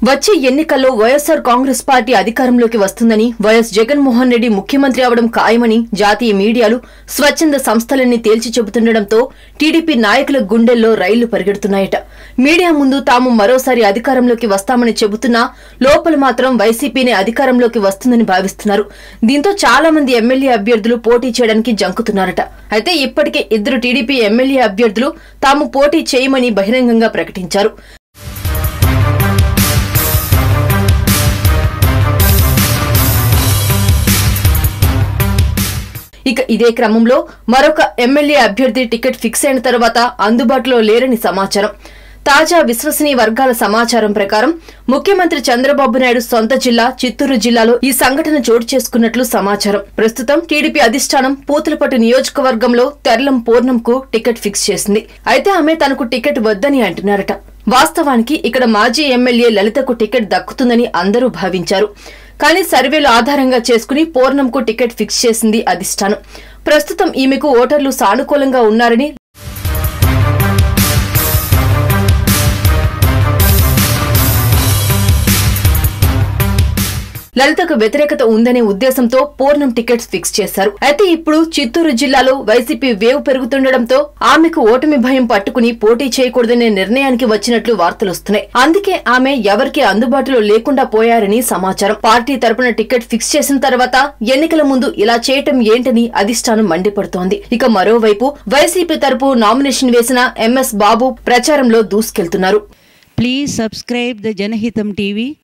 వచ్చే ఎన్నికల్లో వైఎస్ఆర్ కాంగ్రెస్ పార్టీ అధికారంలోకి వస్తుందని, వైఎస్ జగన్మోహన్ రెడ్డి ముఖ్యమంత్రి అవడం ఖాయమని జాతీయ మీడియాలు, స్వచ్ఛంద సంస్థలన్నీ తేల్చి చెబుతుండటంతో టీడీపీ నాయకుల గుండెల్లో రైళ్లు పరిగెడుతున్నాయట. మీడియా ముందు తాము మరోసారి అధికారంలోకి వస్తామని చెబుతున్నా లోపల మాత్రం వైసీపీనే అధికారంలోకి వస్తుందని భావిస్తున్నారు. దీంతో చాలా మంది ఎమ్మెల్యే అభ్యర్థులు పోటీ చేయడానికి జంకుతున్నారట. అయితే ఇప్పటికే 2 టీడీపీ ఎమ్మెల్యే అభ్యర్థులు తాము పోటీ చేయమని బహిరంగంగా ప్రకటించారు. ఇక ఇదే క్రమంలో మరొక ఎమ్మెల్యే అభ్యర్థి టికెట్ ఫిక్స్ అయిన తర్వాత అందుబాటులో లేరని సమాచారం. తాజా విశ్వసనీయ వర్గాల సమాచారం ప్రకారం ముఖ్యమంత్రి చంద్రబాబు నాయుడు సొంత జిల్లా చిత్తూరు జిల్లాలో ఈ సంఘటన చోటు చేసుకున్నట్లు సమాచారం. ప్రస్తుతం టీడీపీ అధిష్టానం పూతలపట్టు నియోజకవర్గంలో తెర్లం పూర్ణంకు టికెట్ ఫిక్స్ చేసింది. అయితే ఆమె తనకు టికెట్ వద్దని అంటున్నారట. వాస్తవానికి ఇక్కడ మాజీ ఎమ్మెల్యే లలితకు టికెట్ దక్కుతుందని అందరూ భావించారు. కానీ సర్వేలు ఆధారంగా చేసుకుని పూర్ణంకు టికెట్ ఫిక్స్ చేసింది అధిష్టానం. ప్రస్తుతం ఈమెకు ఓటర్లు సానుకూలంగా ఉన్నారని, లలితకు వ్యతిరేకత ఉందనే ఉద్దేశంతో పూర్ణం టికెట్స్ ఫిక్స్ చేశారు. అయితే ఇప్పుడు చిత్తూరు జిల్లాలో వైసీపీ వేవ్ పెరుగుతుండటంతో ఆమెకు ఓటమి భయం పట్టుకుని పోటీ చేయకూడదనే నిర్ణయానికి వచ్చినట్లు వార్తలొస్తున్నాయి. అందుకే ఆమె ఎవరికీ అందుబాటులో లేకుండా పోయారని సమాచారం. పార్టీ తరపున టికెట్ ఫిక్స్ చేసిన తర్వాత ఎన్నికల ముందు ఇలా చేయటం ఏంటని అధిష్టానం మండిపడుతోంది. ఇక మరోవైపు వైసీపీ తరపు నామినేషన్ వేసిన ఎంఎస్ బాబు ప్రచారంలో దూసుకెళ్తున్నారు. Please subscribe the Janahitam TV.